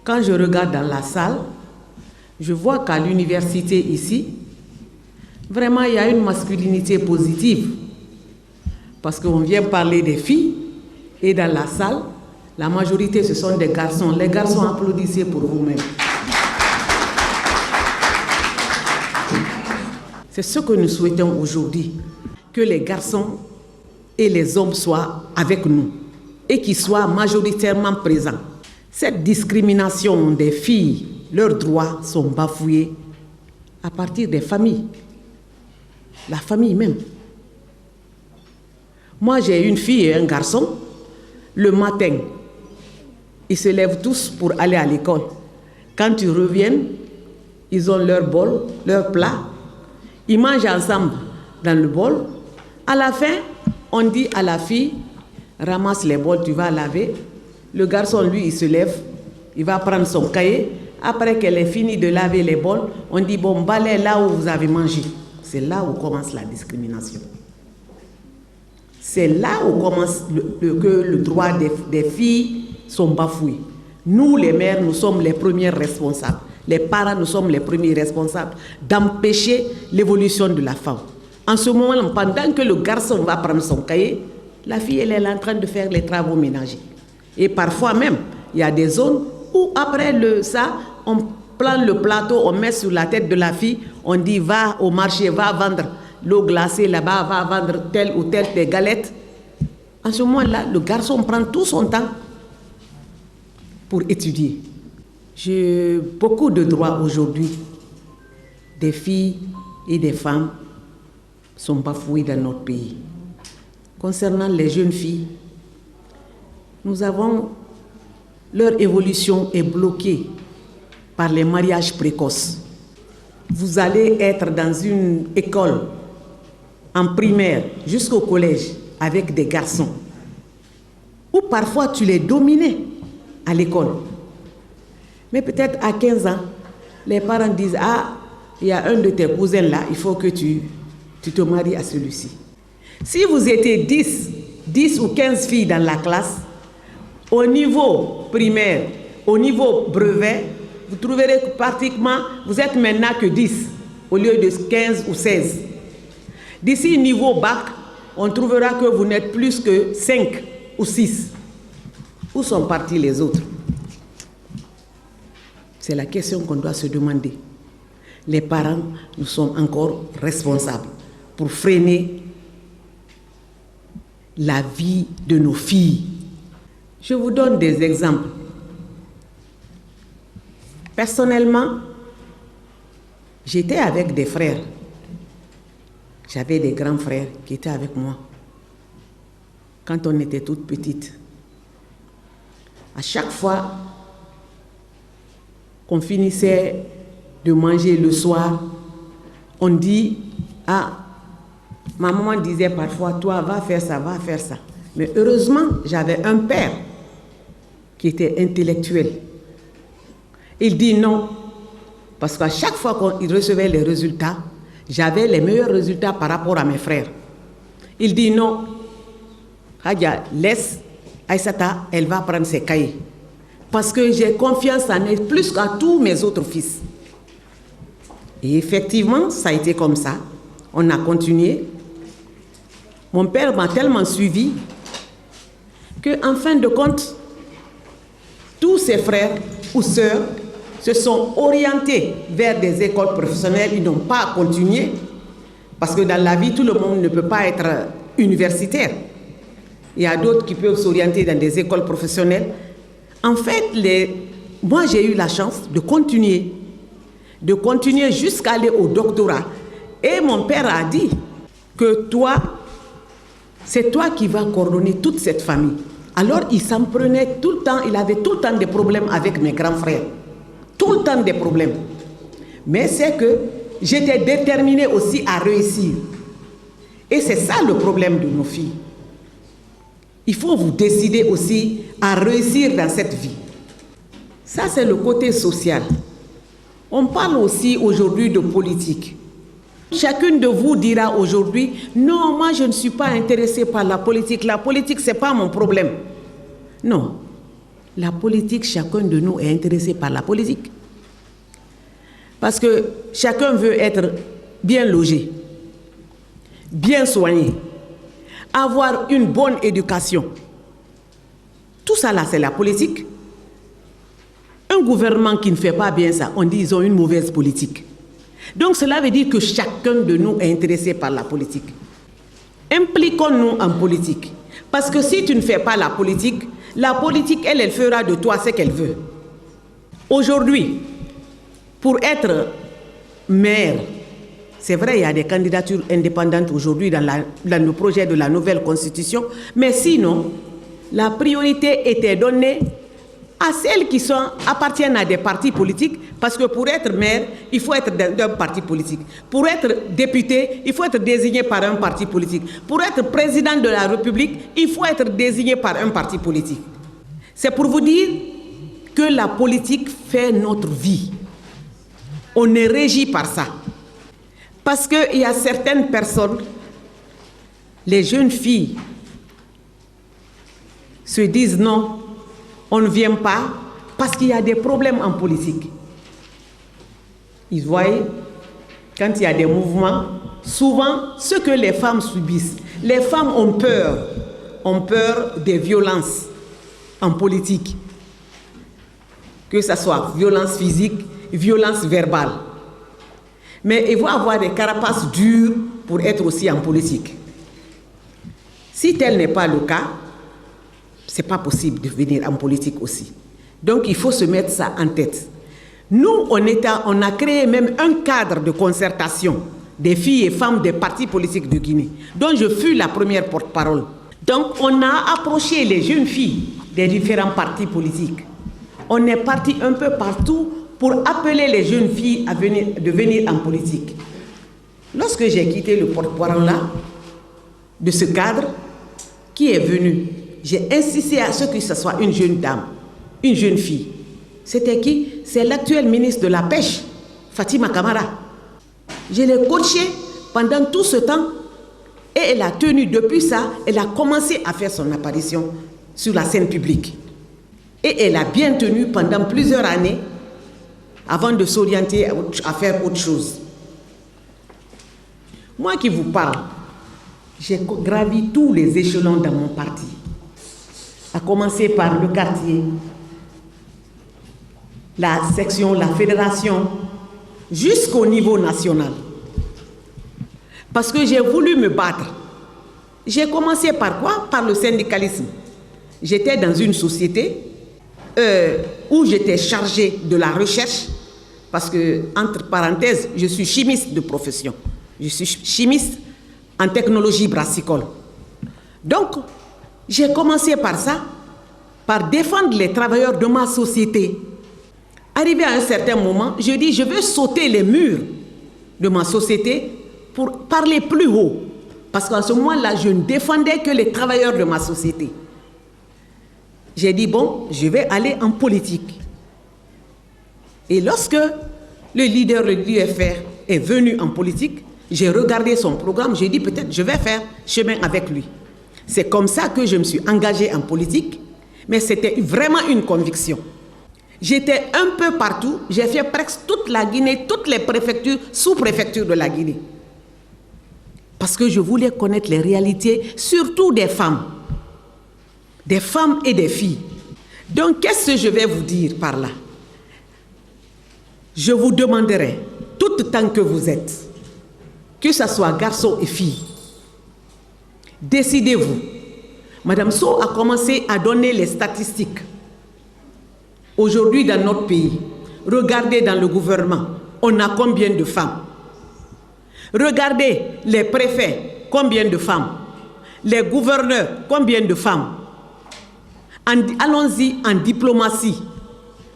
Quand je regarde dans la salle, je vois qu'à l'université ici, vraiment il y a une masculinité positive. Parce qu'on vient parler des filles et dans la salle, la majorité ce sont des garçons. Les garçons, applaudissez pour vous-même. C'est ce que nous souhaitons aujourd'hui, que les garçons et les hommes soient avec nous et qu'ils soient majoritairement présents. Cette discrimination des filles, leurs droits sont bafoués à partir des familles, la famille même. Moi, j'ai une fille et un garçon. Le matin, ils se lèvent tous pour aller à l'école. Quand ils reviennent, ils ont leur bol, leur plat. Ils mangent ensemble dans le bol. À la fin, on dit à la fille, ramasse les bols, tu vas laver. Le garçon, lui, il se lève, il va prendre son cahier. Après qu'elle ait fini de laver les bols, on dit, bon, balai là où vous avez mangé. C'est là où commence la discrimination. C'est là où commence que le droit des filles sont bafoués. Nous, les mères, nous sommes les premiers responsables. Les parents, nous sommes les premiers responsables d'empêcher l'évolution de la femme. En ce moment, pendant que le garçon va prendre son cahier, la fille, elle est en train de faire les travaux ménagers. Et parfois même, il y a des zones où après ça, on prend le plateau, on met sur la tête de la fille, on dit va au marché, va vendre l'eau glacée là-bas, va vendre telle ou telle des galettes. En ce moment-là, le garçon prend tout son temps pour étudier. J'ai beaucoup de droits aujourd'hui. Des filles et des femmes sont bafouées dans notre pays. Concernant les jeunes filles, nous avons leur évolution est bloquée par les mariages précoces. Vous allez être dans une école en primaire jusqu'au collège avec des garçons ou parfois tu les dominais à l'école. Mais peut-être à 15 ans, les parents disent « Ah, il y a un de tes cousins là, il faut que tu te maries à celui-ci. » Si vous étiez 10 ou 15 filles dans la classe, au niveau primaire, au niveau brevet, vous trouverez que pratiquement, vous êtes maintenant que 10 au lieu de 15 ou 16. D'ici niveau bac, on trouvera que vous n'êtes plus que 5 ou 6. Où sont partis les autres? C'est la question qu'on doit se demander. Les parents, nous sommes encore responsables pour freiner la vie de nos filles. Je vous donne des exemples. Personnellement, j'étais avec des frères. J'avais des grands frères qui étaient avec moi quand on était toutes petites. À chaque fois qu'on finissait de manger le soir, on dit, ah, ma maman disait parfois, toi, va faire ça, va faire ça. Mais heureusement, j'avais un père qui était intellectuel. Il dit non, parce qu'à chaque fois qu'il recevait les résultats, j'avais les meilleurs résultats par rapport à mes frères. Il dit non, Hadja, laisse Aïssata, elle va prendre ses cahiers. Parce que j'ai confiance en elle plus qu'à tous mes autres fils. Et effectivement, ça a été comme ça. On a continué. Mon père m'a tellement suivi qu'en fin de compte, tous ses frères ou sœurs se sont orientés vers des écoles professionnelles. Ils n'ont pas continué. Parce que dans la vie, tout le monde ne peut pas être universitaire. Il y a d'autres qui peuvent s'orienter dans des écoles professionnelles. En fait, moi, j'ai eu la chance de continuer jusqu'à aller au doctorat. Et mon père a dit que toi, c'est toi qui vas coordonner toute cette famille. Alors, il s'en prenait tout le temps, il avait tout le temps des problèmes avec mes grands frères. Tout le temps des problèmes. Mais c'est que j'étais déterminée aussi à réussir. Et c'est ça le problème de nos filles. Il faut vous décider aussi à réussir dans cette vie. Ça, c'est le côté social. On parle aussi aujourd'hui de politique. Chacune de vous dira aujourd'hui, non, moi je ne suis pas intéressée par la politique. La politique, ce n'est pas mon problème. Non. La politique, chacun de nous est intéressé par la politique. Parce que chacun veut être bien logé, bien soigné, avoir une bonne éducation. Tout ça là, c'est la politique. Un gouvernement qui ne fait pas bien ça, on dit qu'ils ont une mauvaise politique. Donc cela veut dire que chacun de nous est intéressé par la politique. Impliquons-nous en politique. Parce que si tu ne fais pas la politique, elle fera de toi ce qu'elle veut. Aujourd'hui, pour être maire, c'est vrai, il y a des candidatures indépendantes aujourd'hui dans le projet de la nouvelle constitution, mais sinon, la priorité était donnée à celles qui appartiennent à des partis politiques, parce que pour être maire, il faut être d'un parti politique. Pour être député, il faut être désigné par un parti politique. Pour être président de la République, il faut être désigné par un parti politique. C'est pour vous dire que la politique fait notre vie. On est régi par ça. Parce qu'il y a certaines personnes, les jeunes filles, se disent non, on ne vient pas parce qu'il y a des problèmes en politique. Ils voient, quand il y a des mouvements, souvent ce que les femmes subissent, les femmes ont peur des violences en politique. Que ce soit violence physique, violence verbale. Mais ils vont avoir des carapaces dures pour être aussi en politique. Si tel n'est pas le cas, ce n'est pas possible de venir en politique aussi. Donc il faut se mettre ça en tête. Nous, on a créé même un cadre de concertation des filles et femmes des partis politiques de Guinée, dont je fus la première porte-parole. Donc on a approché les jeunes filles des différents partis politiques. On est parti un peu partout pour appeler les jeunes filles à venir en politique. Lorsque j'ai quitté le porte-parole là, de ce cadre, qui est venu, j'ai insisté à ce que ce soit une jeune dame, une jeune fille. C'était qui? C'est l'actuelle ministre de la Pêche, Fatima Camara. Je l'ai coachée pendant tout ce temps et elle a tenu, depuis ça, elle a commencé à faire son apparition sur la scène publique. Et elle a bien tenu pendant plusieurs années avant de s'orienter à faire autre chose. Moi qui vous parle, j'ai gravi tous les échelons dans mon parti, à commencer par le quartier, la section, la fédération, jusqu'au niveau national. Parce que j'ai voulu me battre. J'ai commencé par quoi? Par le syndicalisme. J'étais dans une société où j'étais chargée de la recherche, parce que, entre parenthèses, je suis chimiste de profession. Je suis chimiste en technologie brassicole. Donc, j'ai commencé par ça, par défendre les travailleurs de ma société. Arrivé à un certain moment, je dis, je veux sauter les murs de ma société pour parler plus haut. Parce qu'en ce moment-là, je ne défendais que les travailleurs de ma société. J'ai dit, bon, je vais aller en politique. Et lorsque le leader de l'UFR est venu en politique, j'ai regardé son programme, j'ai dit peut-être je vais faire chemin avec lui. C'est comme ça que je me suis engagée en politique, mais c'était vraiment une conviction. J'étais un peu partout, j'ai fait presque toute la Guinée, toutes les préfectures, sous-préfectures de la Guinée. Parce que je voulais connaître les réalités, surtout des femmes et des filles. Donc qu'est-ce que je vais vous dire par là? Je vous demanderai, tout tant que vous êtes, que ce soit garçons et filles, décidez-vous. Madame Sow a commencé à donner les statistiques. Aujourd'hui dans notre pays, regardez dans le gouvernement, on a combien de femmes? Regardez les préfets, combien de femmes? Les gouverneurs, combien de femmes? Allons-y en diplomatie,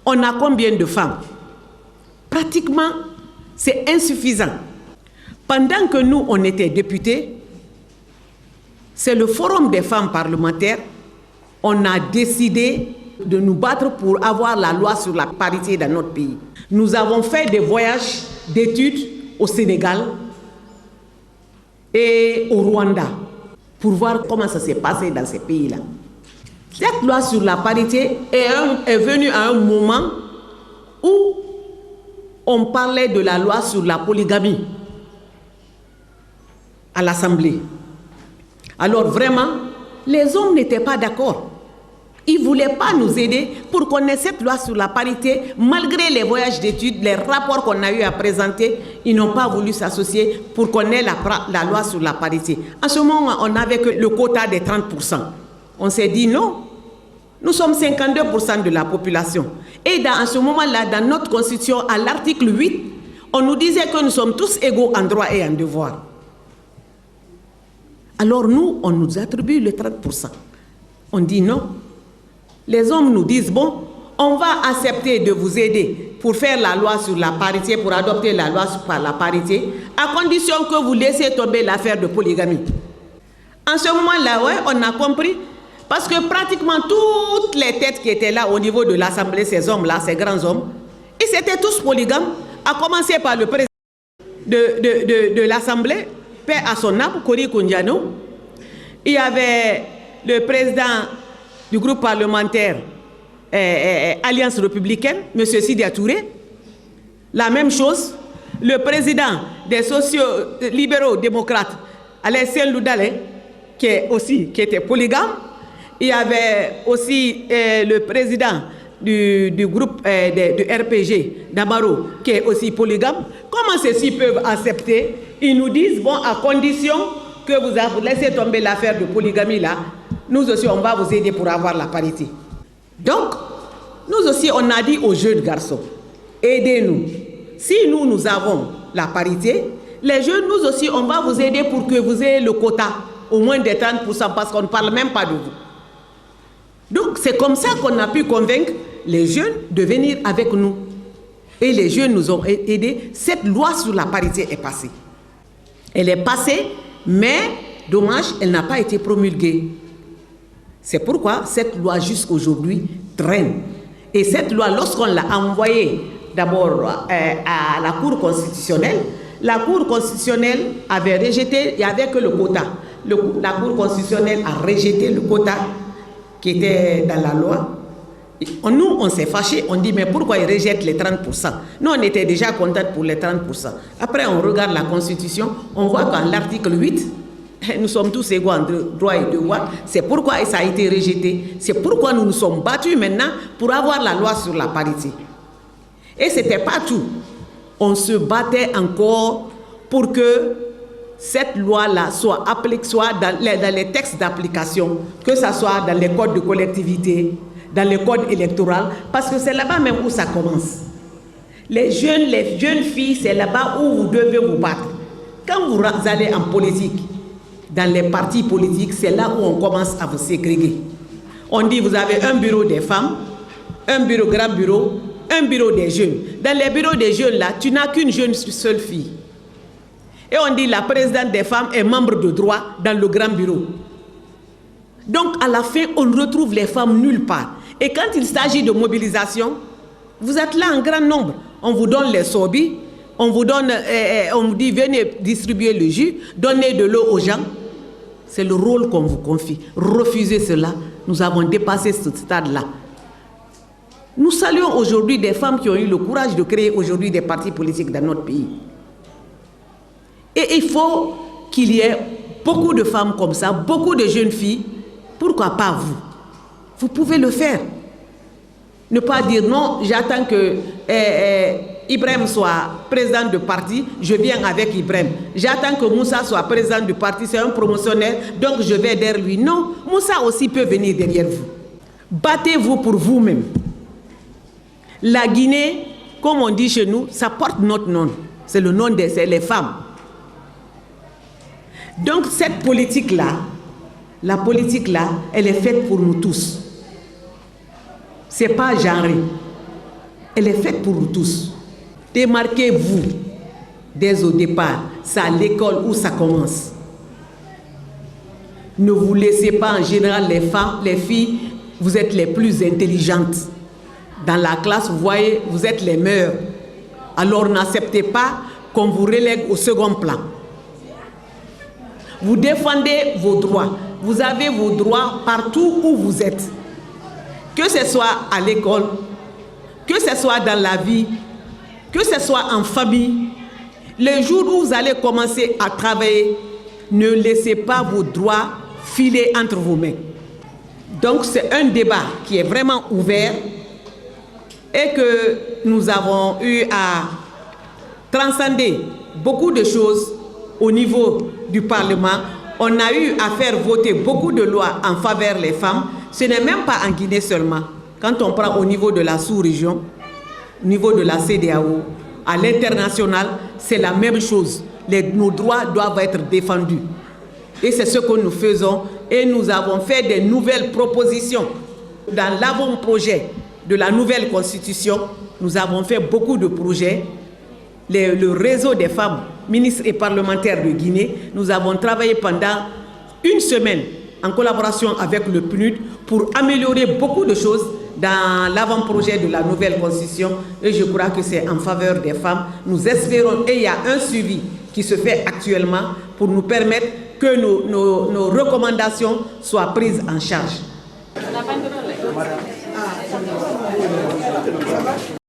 on a combien de femmes? Pratiquement, c'est insuffisant. Pendant que nous, on était députés, c'est le Forum des femmes parlementaires, on a décidé de nous battre pour avoir la loi sur la parité dans notre pays. Nous avons fait des voyages d'études au Sénégal et au Rwanda pour voir comment ça s'est passé dans ces pays-là. Cette loi sur la parité est venue à un moment où on parlait de la loi sur la polygamie à l'Assemblée. Alors vraiment, les hommes n'étaient pas d'accord. Ils ne voulaient pas nous aider pour qu'on ait cette loi sur la parité. Malgré les voyages d'études, les rapports qu'on a eu à présenter, ils n'ont pas voulu s'associer pour qu'on ait la loi sur la parité. En ce moment, on n'avait que le quota des 30%. On s'est dit non, nous sommes 52% de la population. Et en ce moment-là, dans notre constitution, à l'article 8, on nous disait que nous sommes tous égaux en droit et en devoir. Alors nous, on nous attribue le 30%. On dit non. Les hommes nous disent, bon, on va accepter de vous aider pour faire la loi sur la parité, pour adopter la loi sur la parité, à condition que vous laissiez tomber l'affaire de polygamie. En ce moment-là, ouais, on a compris, parce que pratiquement toutes les têtes qui étaient là au niveau de l'Assemblée, ces hommes-là, ces grands hommes, ils étaient tous polygames, à commencer par le président de l'Assemblée, paix à son âme, Kori Koundiano. Il y avait le président du groupe parlementaire Alliance républicaine, M. Sidia Touré. La même chose, le président des sociaux-libéraux démocrates, Alain Loudale, qui était polygame. Il y avait aussi le président du groupe du RPG d'Amaro, qui est aussi polygame. Comment ceux-ci peuvent accepter? Ils nous disent, bon, à condition que vous laissez tomber l'affaire de polygamie là, nous aussi, on va vous aider pour avoir la parité. Donc, nous aussi, on a dit aux jeunes garçons, aidez-nous. Si nous avons la parité, les jeunes, nous aussi, on va vous aider pour que vous ayez le quota, au moins de 30%, parce qu'on ne parle même pas de vous. Donc, c'est comme ça qu'on a pu convaincre les jeunes de venir avec nous. Et les jeunes nous ont aidés. Cette loi sur la parité est passée. Elle est passée, mais, dommage, elle n'a pas été promulguée. C'est pourquoi cette loi jusqu'aujourd'hui traîne. Et cette loi, lorsqu'on l'a envoyée d'abord à la Cour constitutionnelle, la Cour constitutionnelle avait rejeté, il n'y avait que le quota. La Cour constitutionnelle a rejeté le quota qui était dans la loi. Nous, on s'est fâchés, on dit mais pourquoi ils rejettent les 30%? Nous, on était déjà contents pour les 30%. Après, on regarde la Constitution, on voit qu'en l'article 8, nous sommes tous égaux en droit et devoir. C'est pourquoi ça a été rejeté. C'est pourquoi nous nous sommes battus maintenant pour avoir la loi sur la parité. Et ce n'était pas tout. On se battait encore pour que cette loi-là soit appliquée, soit dans les textes d'application, que ce soit dans les codes de collectivité, dans les codes électoraux, parce que c'est là-bas même où ça commence. Les jeunes filles, c'est là-bas où vous devez vous battre. Quand vous allez en politique, dans les partis politiques, c'est là où on commence à vous ségréguer. On dit vous avez un bureau des femmes, un bureau grand bureau, un bureau des jeunes. Dans les bureaux des jeunes, là, tu n'as qu'une seule fille. Et on dit la présidente des femmes est membre de droit dans le grand bureau. Donc à la fin, on retrouve les femmes nulle part. Et quand il s'agit de mobilisation, vous êtes là en grand nombre. On vous donne les sobis, on vous dit venez distribuer le jus, donnez de l'eau aux gens. C'est le rôle qu'on vous confie. Refusez cela. Nous avons dépassé ce stade-là. Nous saluons aujourd'hui des femmes qui ont eu le courage de créer aujourd'hui des partis politiques dans notre pays. Et il faut qu'il y ait beaucoup de femmes comme ça, beaucoup de jeunes filles. Pourquoi pas vous? Vous pouvez le faire. Ne pas dire non, j'attends que Ibrahim soit président de parti, je viens avec Ibrahim. J'attends que Moussa soit président du parti, c'est un promotionnaire, donc je vais derrière lui. Non, Moussa aussi peut venir derrière vous. Battez-vous pour vous-même. La Guinée, comme on dit chez nous, ça porte notre nom. C'est le nom des femmes. Donc cette politique-là, la politique-là, elle est faite pour nous tous. Ce n'est pas genré. Elle est faite pour nous tous. Démarquez-vous dès au départ. C'est à l'école où ça commence. Ne vous laissez pas, en général, les femmes, les filles, vous êtes les plus intelligentes. Dans la classe, vous voyez, vous êtes les meilleures. Alors n'acceptez pas qu'on vous relègue au second plan. Vous défendez vos droits. Vous avez vos droits partout où vous êtes. que ce soit à l'école, que ce soit dans la vie, que ce soit en famille. Le jour où vous allez commencer à travailler, ne laissez pas vos droits filer entre vos mains. Donc c'est un débat qui est vraiment ouvert et que nous avons eu à transcender beaucoup de choses au niveau du Parlement. On a eu à faire voter beaucoup de lois en faveur des femmes. Ce n'est même pas en Guinée seulement. Quand on prend au niveau de la sous-région, au niveau de la CEDEAO, à l'international, c'est la même chose. Nos droits doivent être défendus. Et c'est ce que nous faisons. Et nous avons fait des nouvelles propositions. Dans l'avant-projet de la nouvelle constitution, nous avons fait beaucoup de projets. Le réseau des femmes ministres et parlementaires de Guinée, nous avons travaillé pendant une semaine en collaboration avec le PNUD pour améliorer beaucoup de choses dans l'avant-projet de la nouvelle constitution. Et je crois que c'est en faveur des femmes. Nous espérons, et il y a un suivi qui se fait actuellement pour nous permettre que nos recommandations soient prises en charge.